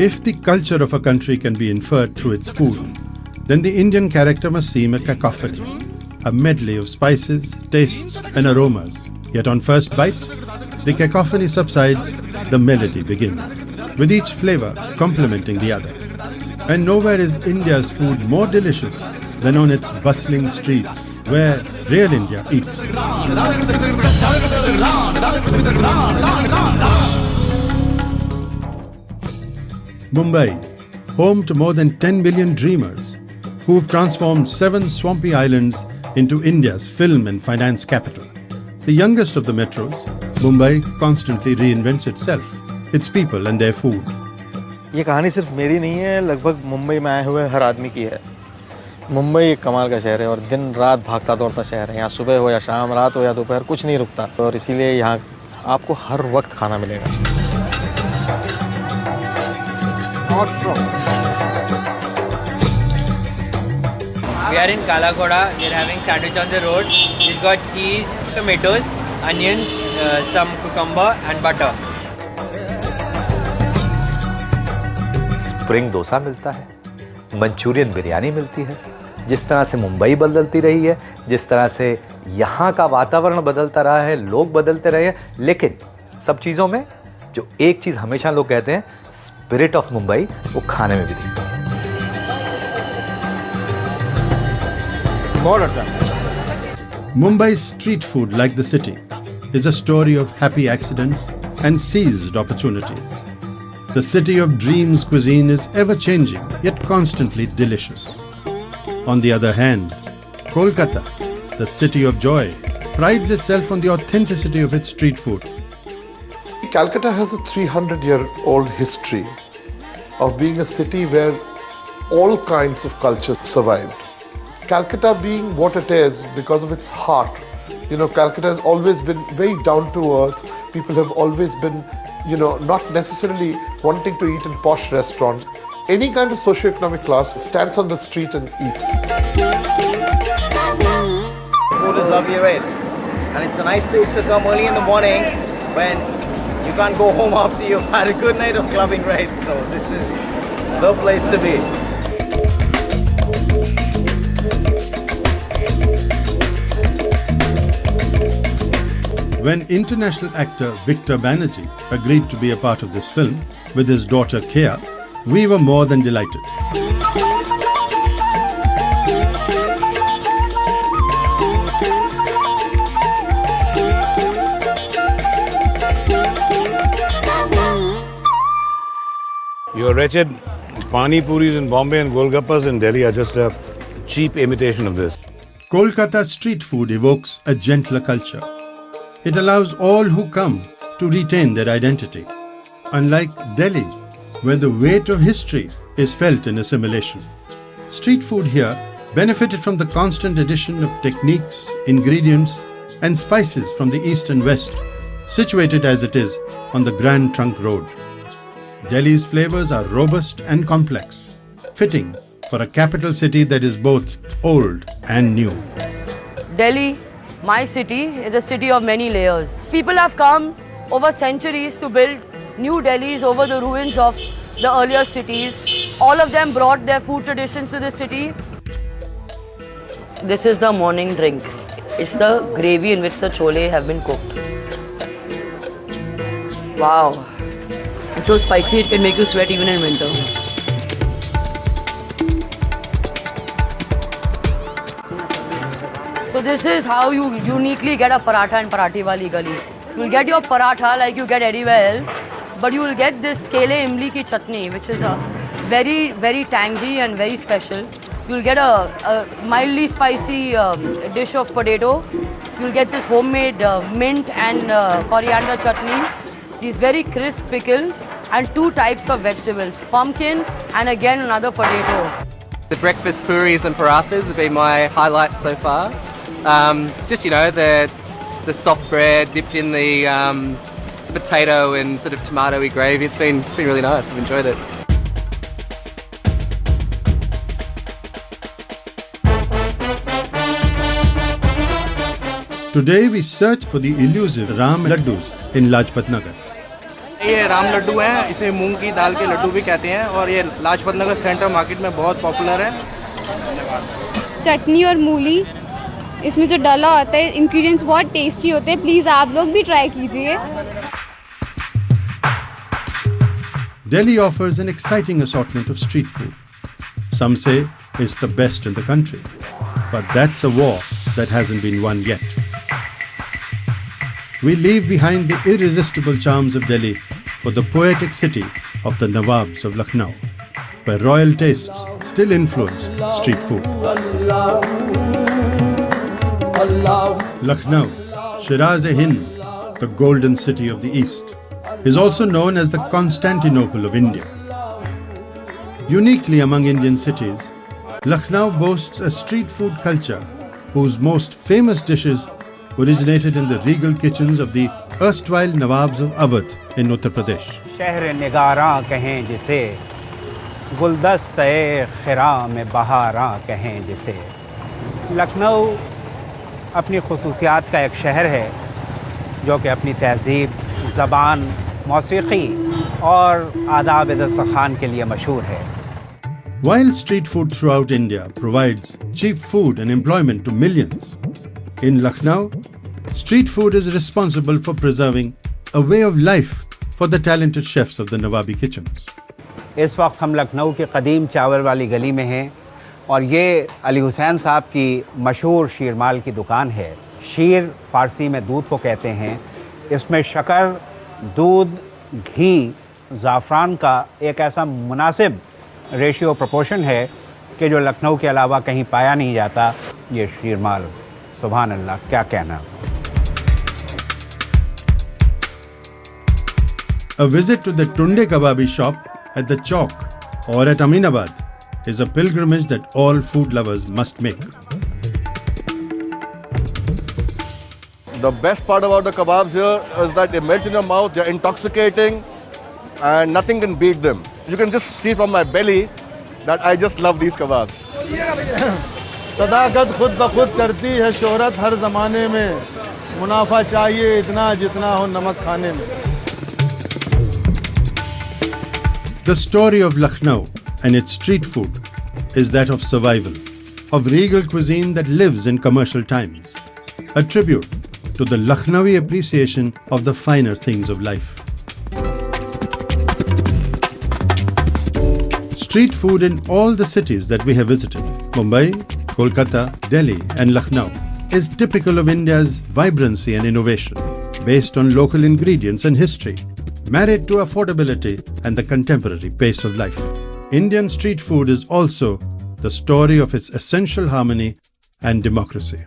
If the culture of a country can be inferred through its food, then the Indian character must seem a cacophony, a medley of spices, tastes and aromas. Yet on first bite, the cacophony subsides, the melody begins, with each flavor complementing the other. And nowhere is India's food more delicious than on its bustling streets, where real India eats. Mumbai, home to more than 10 million dreamers who've transformed 7 swampy islands into India's film and finance capital. The youngest of the metros, Mumbai constantly reinvents itself, its people and their food. ये कहानी सिर्फ मेरी नहीं है, लगभग मुंबई में आए हुए हर आदमी की है। मुंबई एक कमाल का शहर है और दिन रात भागता दौड़ता शहर है। यहाँ सुबह हो या शाम, रात हो या दोपहर, कुछ नहीं रुकता और इसीलिए यहाँ आपको हर वक्त खाना मिलेगा। We are in Kalakoda. We are having sandwich on the road. It's got cheese, tomatoes, onions, some cucumber and butter. Spring dosa मिलता है, मंचूरियन बिरयानी मिलती है। जिस तरह से मुंबई बदलती रही है, जिस तरह से यहाँ का वातावरण बदलता रहा है, लोग बदलते रहे हैं, लेकिन सब चीज़ों में जो एक चीज़ हमेशा लोग कहते हैं, स्पिरिट ऑफ मुंबई, वो खाने में भी दिखता है। Mumbai's street food, like the city, is a story of happy accidents and seized opportunities. The city of dreams cuisine is ever-changing, yet constantly delicious. On the other hand, Kolkata, the city of joy, prides itself on the authenticity of its street food. Calcutta has a 300-year-old history of being a city where all kinds of culture survived. Calcutta being what it is because of its heart. You know, Calcutta has always been very down to earth. People have always been, not necessarily wanting to eat in posh restaurants. Any kind of socio-economic class stands on the street and eats. Food is lovely, right? And it's a nice place to come early in the morning when you can't go home after you've had a good night of clubbing, right? So this is the place to be. When international actor Victor Banerjee agreed to be a part of this film with his daughter Kea, we were more than delighted. Your wretched Pani Puris in Bombay and Golgappas in Delhi are just a cheap imitation of this. Kolkata street food evokes a gentler culture. It allows all who come to retain their identity. Unlike Delhi, where the weight of history is felt in assimilation. Street food here benefited from the constant addition of techniques, ingredients and spices from the east and west, situated as it is on the Grand Trunk Road. Delhi's flavors are robust and complex, fitting for a capital city that is both old and new. Delhi, my city, is a city of many layers. People have come over centuries to build new Delhis over the ruins of the earlier cities. All of them brought their food traditions to this city. This is the morning drink. It's the gravy in which the chole have been cooked. Wow. It's so spicy it can make you sweat even in winter. So this is how you uniquely get a paratha in Parathi Wali Gali. You'll get your paratha like you get anywhere else, but you will get this kele imli ki chutney, which is a very, very tangy and very special. You'll get a mildly spicy dish of potato. You'll get this homemade mint and coriander chutney. These very crisp pickles and 2 types of vegetables, pumpkin and again another potato. The breakfast puris and parathas have been my highlights so far. Just, the soft bread dipped in the potato and sort of tomatoey gravy. It's been really nice. I've enjoyed it. Today we search for the elusive Ram Laddus in Lajpat Nagar. ये राम लड्डू हैं, इसे मूंग की दाल के लड्डू भी कहते हैं और ये लाजपत नगर सेंटर मार्केट में बहुत पॉपुलर है। चटनी और मूली इसमें जो डाला होता है, इंग्रेडिएंट्स बहुत टेस्टी होते हैं, प्लीज़ आप लोग भी ट्राई कीजिए। Delhi offers an exciting assortment of street food. Some say it's the best in the country, but that's a war that hasn't been won yet. We leave behind the irresistible charms of Delhi for the poetic city of the Nawabs of Lucknow, where royal tastes still influence street food. Lucknow, Shiraz-e-Hind, the golden city of the East, is also known as the Constantinople of India. Uniquely among Indian cities, Lucknow boasts a street food culture whose most famous dishes originated in the regal kitchens of the erstwhile Nawabs of Awadh in Uttar Pradesh. शहर निगारां कहें जिसे, गुलदस्ते खिरां में बहारां कहें जिसे। लखनऊ अपनी खुसूसियात का एक शहर है जो कि अपनी तहज़ीब, ज़बान, मौसीक़ी और आदाब-ए-दस्तरख़्वान के लिए मशहूर है। While street food throughout India provides cheap food and employment to millions, in Lucknow, street food is responsible for preserving a way of life for the talented chefs of the Nawabi kitchens. इस वक्त हम लखनऊ की कदीम चावल वाली गली में हैं और ये अली हुसैन साहब की मशहूर शीरमाल की दुकान है। शीर फ़ारसी में दूध को कहते हैं। इसमें शक्कर, दूध, घी, ज़ाफ़रान का एक ऐसा मुनासिब रेशियो प्रोपोर्शन है कि जो लखनऊ के अलावा कहीं पाया नहीं जाता। ये शीरमाल, सुभान अल्लाह, क्या कहना। A visit to the Tunde Kababi shop at the Chowk or at Aminabad is a pilgrimage that all food lovers must make. The best part about the kebabs here is that they melt in your mouth, they're intoxicating, and nothing can beat them. You can just see from my belly that I just love these kebabs. सदाकत खुद ब खुद करती है शोहरत हर ज़माने में, मुनाफा चाहिए इतना जितना हो नमक खाने में। The story of Lucknow and its street food is that of survival, of regal cuisine that lives in commercial times, a tribute to the Lucknowi appreciation of the finer things of life. Street food in all the cities that we have visited, Mumbai, Kolkata, Delhi and Lucknow, is typical of India's vibrancy and innovation, based on local ingredients and history, married to affordability and the contemporary pace of life. Indian street food is also the story of its essential harmony and democracy.